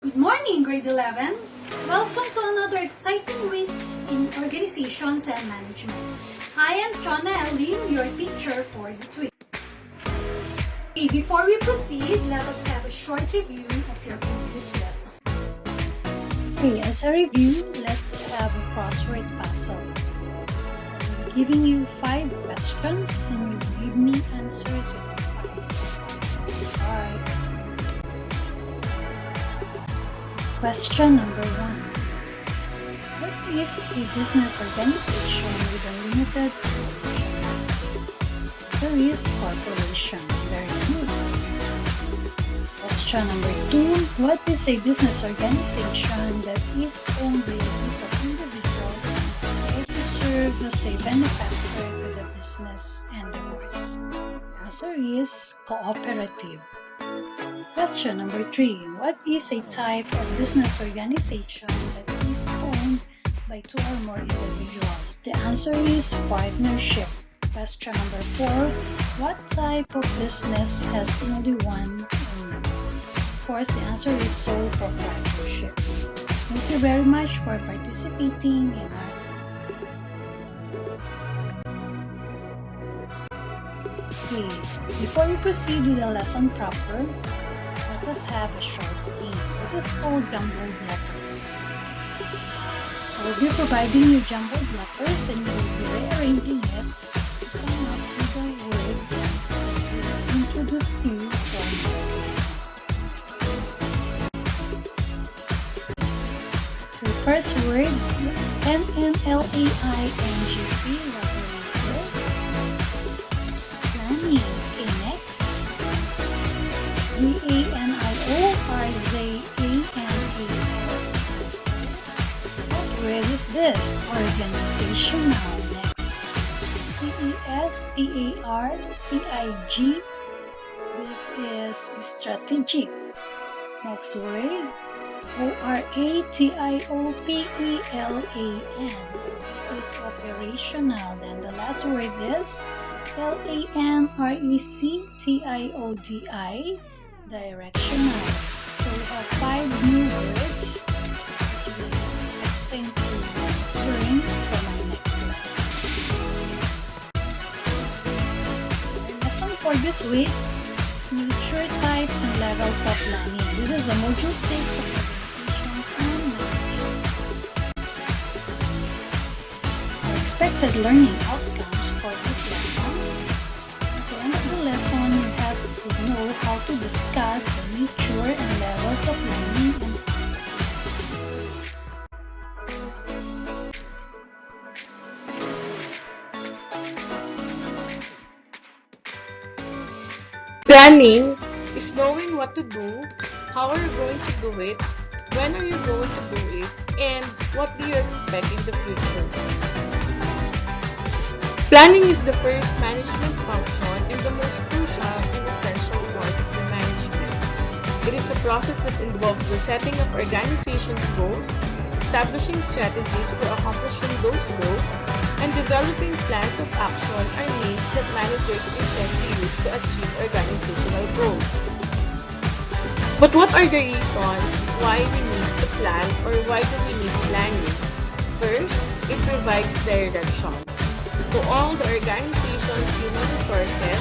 Good morning, grade 11. Welcome to another exciting week in organizations and management. I am Chona Elim, your teacher for this week. Before we proceed, let us have a short review of your previous lesson. Okay, as a review, let's have a crossword puzzle. I'll be giving you 5 questions and you give me answers within 5 seconds. Let's start. Question number 1. What is a business organization with a limited corporation? So is corporation. Very good. Question number 2. What is a business organization that is owned by a group of individuals and also serve as a benefactor to the business endeavors? Answer is cooperative. Question number 3. What is a type of business organization that is owned by 2 or more individuals? The answer is partnership. Question number 4. What type of business has only one owner? Of course, the answer is sole proprietorship. Thank you very much for participating in our Okay, before we proceed with the lesson proper, let us have a short game. This is called jumbled letters. I will be providing you jumbled letters and you will be rearranging it to come up with a word that will introduce you for this lesson. The first word, Mnlaing. What word is this? Planning. Okay, next. What word is this? Organizational. Next. Testarcig. This is strategic. Next word. Oratiopelan. This is operational. Then the last word is lanrectiodi. Directional. So we have 5 new words that you will be expecting to learn from our next lesson. Our lesson for this week is nature, types, and levels of planning. This is a module 6 of organizations and management. Our expected learning outcomes for this lesson. At the end of the lesson, you have to know how to discuss the nature and levels of learning and types of learning. Planning is knowing what to do, how are you going to do it, when are you going to do it, and what do you expect in the future. Planning is the first management function and the most crucial and essential part of the management. It is a process that involves the setting of organization's goals, establishing strategies for accomplishing those goals, and developing plans of action or means that managers intend to use to achieve organizational goals. But what are the reasons why we need to plan, or why do we need planning? First, it provides direction to all the organization's human resources,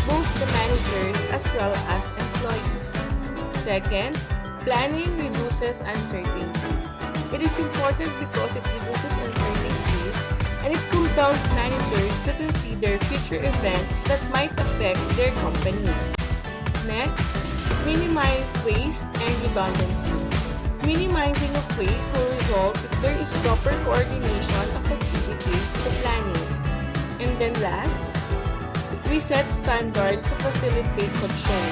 both the managers as well as employees. Second, planning reduces uncertainties. It is important because it reduces uncertainties and it compels managers to consider future events that might affect their company. Next, minimize waste and redundancy. Minimizing of waste will result if there is proper coordination of activities to planning. And then last, we set standards to facilitate control.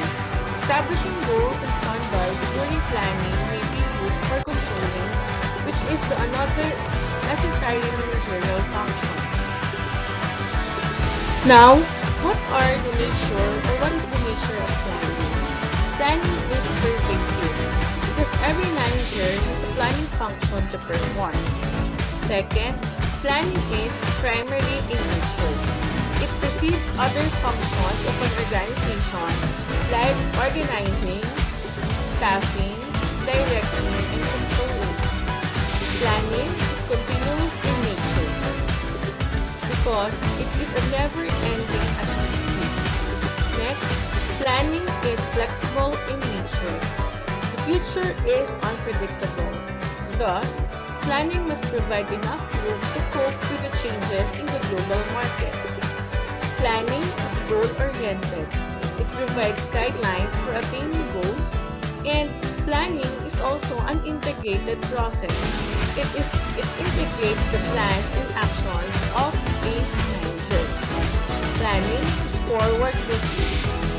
Establishing goals and standards during planning may be used for controlling, which is another necessary managerial function. Now, what is the nature of planning? Planning is pervasive because every manager has a planning function to perform. Second, planning is primary in nature. It precedes other functions of an organization like organizing, staffing, directing, because it is a never-ending activity. Next, planning is flexible in nature. The future is unpredictable. Thus, planning must provide enough room to cope with the changes in the global market. Planning is goal-oriented. It provides guidelines for attaining goals, and planning is also an integrated process. It integrates the plans and actions of a manager. Planning is forward-looking.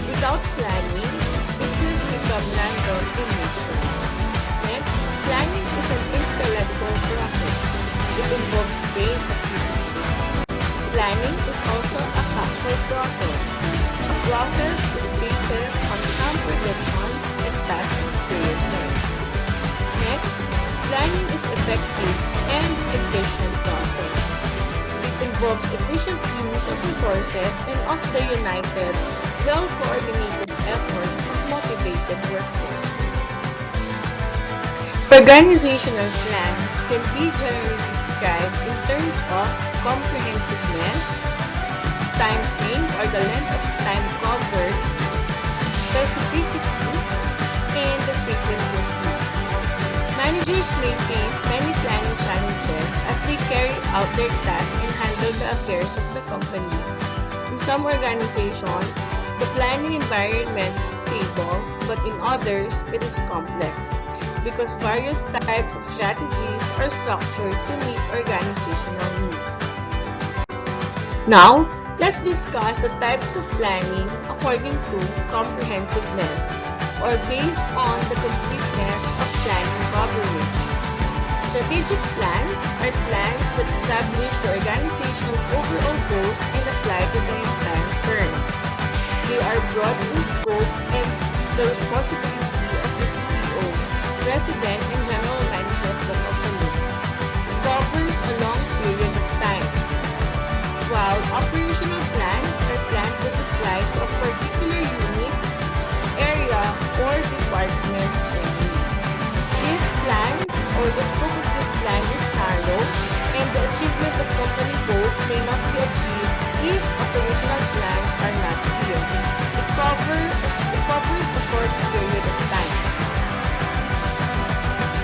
Without planning, business becomes random in nature. Next, planning is an intellectual process. It involves brain activity. Planning is also a factual process. A process is based on some predictions and past experiences. Next, planning is effective and efficient process. It involves efficient use of resources and of the united, well-coordinated efforts of motivated workforce. Organizational plans can be generally described in terms of comprehensiveness, time frame or the length of time covered, specificity, and the frequency of use. Managers may face many planning challenges as they carry out their tasks and handle the affairs of the company. In some organizations, the planning environment is stable, but in others, it is complex because various types of strategies are structured to meet organizational needs. Now, let's discuss the types of planning according to comprehensiveness or based on the completeness of planning coverage. Strategic plans are plans that establish the organization's overall goals and apply to the entire firm. They are broad in scope and the responsibility of the CEO, President, and General Manager of the company. It covers a long period of time, while operational plans are plans that apply to a particular unit, area, or department only. These plans or the scope of this plan is narrow, and the achievement of company goals may not be achieved if operational plans are not clear. It covers a short period of time.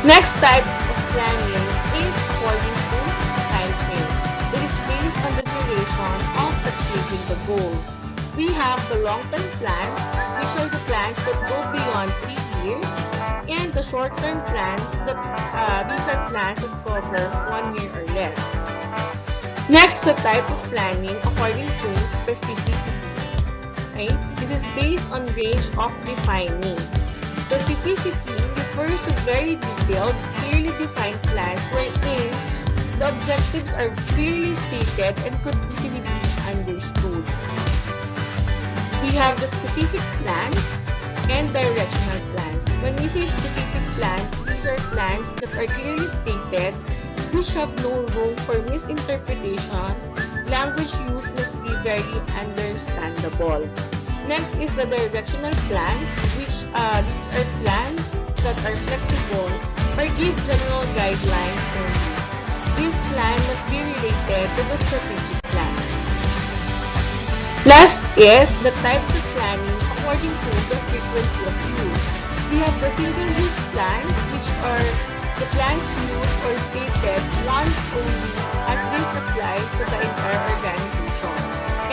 Next type of planning is according to time frame. It is based on the duration of achieving the goal. We have the long-term plans, which are the plans that go beyond 3 years, and the short-term plans these are plans that cover 1 year or less. Next, the type of planning according to specificity. Okay? This is based on range of defining. Specificity refers to very detailed, clearly defined plans wherein the objectives are clearly stated and could easily be understood. We have the specific plans and directional plans. When we say specific plans, these are plans that are clearly stated, which have no room for misinterpretation. Language use must be very understandable. Next is the directional plans, which these are plans that are flexible or give general guidelines only. This plan must be related to the strategic plan. Last is the types of planning according to the frequency of use. We have the single-use plans, which are the plans used or stated once only as this applies to the entire organization.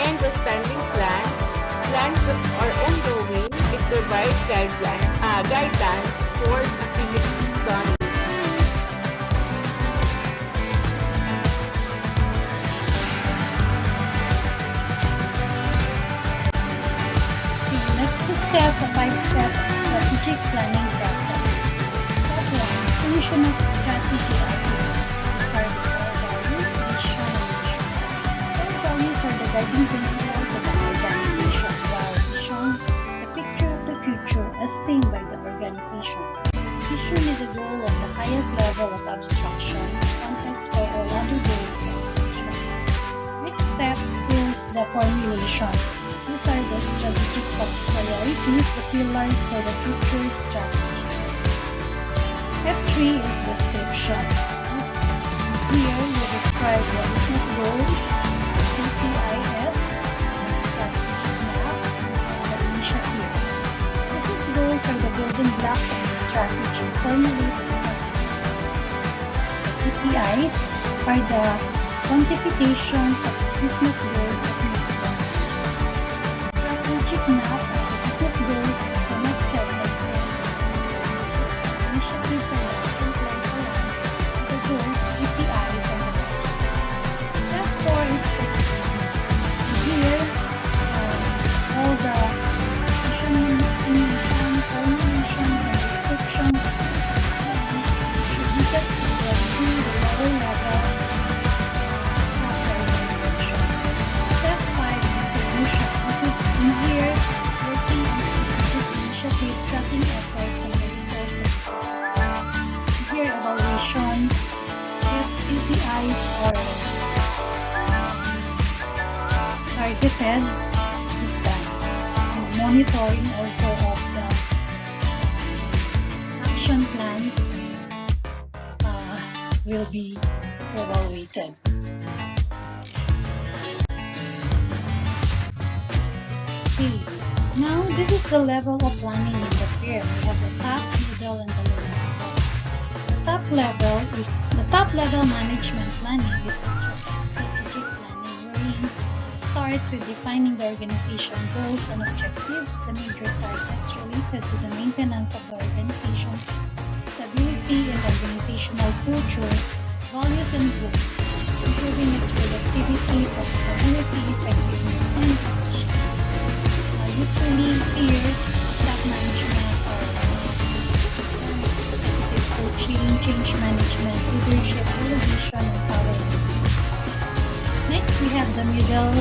And the standing plans that are ongoing, it provides guidance for activities done. Let's discuss a 5-step strategic planning process. Step 1. Definition of strategy attributes. These are the core values, vision, and missions. Core values are the guiding principles of an organization, while vision is a picture of the future as seen by the organization. Vision is a goal of the highest level of abstraction, context for all other goals of vision. Next step is the formulation. These are the strategic priorities, the pillars for the future strategy. Step 3 is description. Here we describe the business goals, STIS, strategic map of initiatives. Business goals are the building blocks of the strategy. Formulate the strategy. The KPIs are the quantifications of the business goals that meet them. The strategic map of the business goals connected by goals. Initiatives are the templates around the goals, KPIs, and the budget. Step 4 is specific. Here, all the formulations and descriptions should be tested to the lower level of the organization. Step 5 is execution. This is in here working on strategic initiative, tracking efforts and the results of the here evaluations, if KPIs are targeted is done. And monitoring also of the action plans will be evaluated. Okay, now this is the level of planning in the pyramid. We have the top, middle, and the lower level. The top level management planning is the strategic planning, wherein it starts with defining the organization goals and objectives, the major targets related to the maintenance of the organization's stability and organizational culture, values and growth, improving its productivity, profitability, effectiveness, and efficiency. Usually here, staff management or executive coaching, change management, leadership, delegation, and power. Next, we have the middle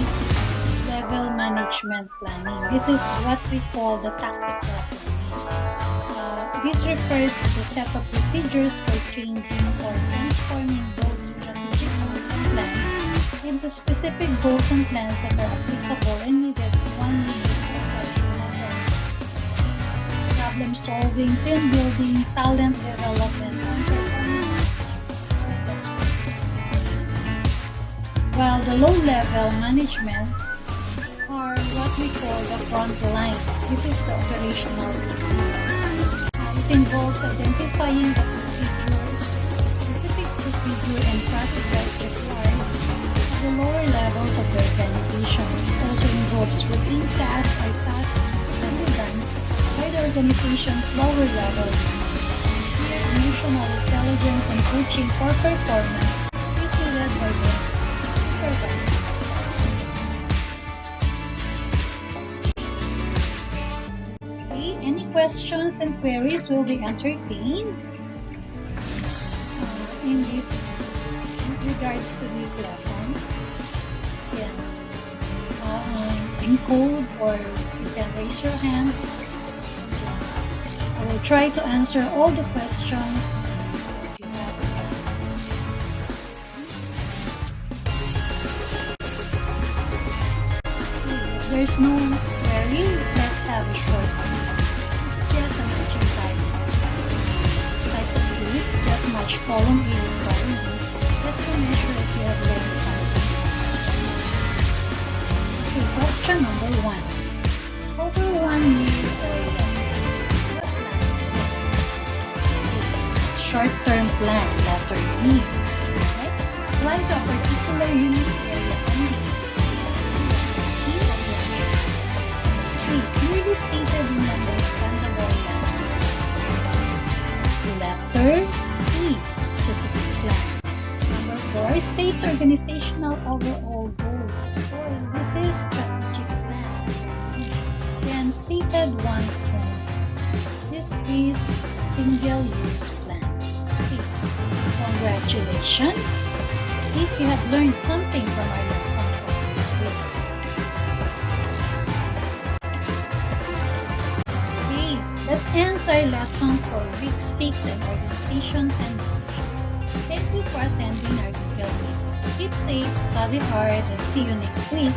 level management planning. This is what we call the tactical planning. This refers to the set of procedures for changing or transforming both strategic goals and plans into specific goals and plans that are applicable and needed in one unit or portion of the problem solving, team building, talent development, and performance. While the low-level management are what we call the front line. This is the operational review. It involves identifying the procedures, specific procedure and processes required at the lower levels of the organization. It also involves routine tasks or tasks that are done by the organization's lower level units. Here, emotional intelligence and coaching for performance is led by the supervising staff. Any questions and queries will be entertained with regards to this lesson. You can encode or you can raise your hand. I will try to answer all the questions that you have. If there's no query, let's have a short quiz. This is just a matching type of quiz. Just match column A with column B, just to measure if you have learned something. Okay, question number 1. Over 1 year or less, what plan is this? It's short-term plan, letter B. Next, apply to a particular unit area only. Clearly stated in understandable language. It's letter E, specific plan. Number 4 states organizational overall goals. Of course, this is strategic plan. Then stated once more. This is single-use plan. Okay. Congratulations! At least you have learned something from our lesson for this week. That ends our lesson for week 6 in organizations and management. Thank you for attending our Google Meet. Keep safe, study hard, and see you next week.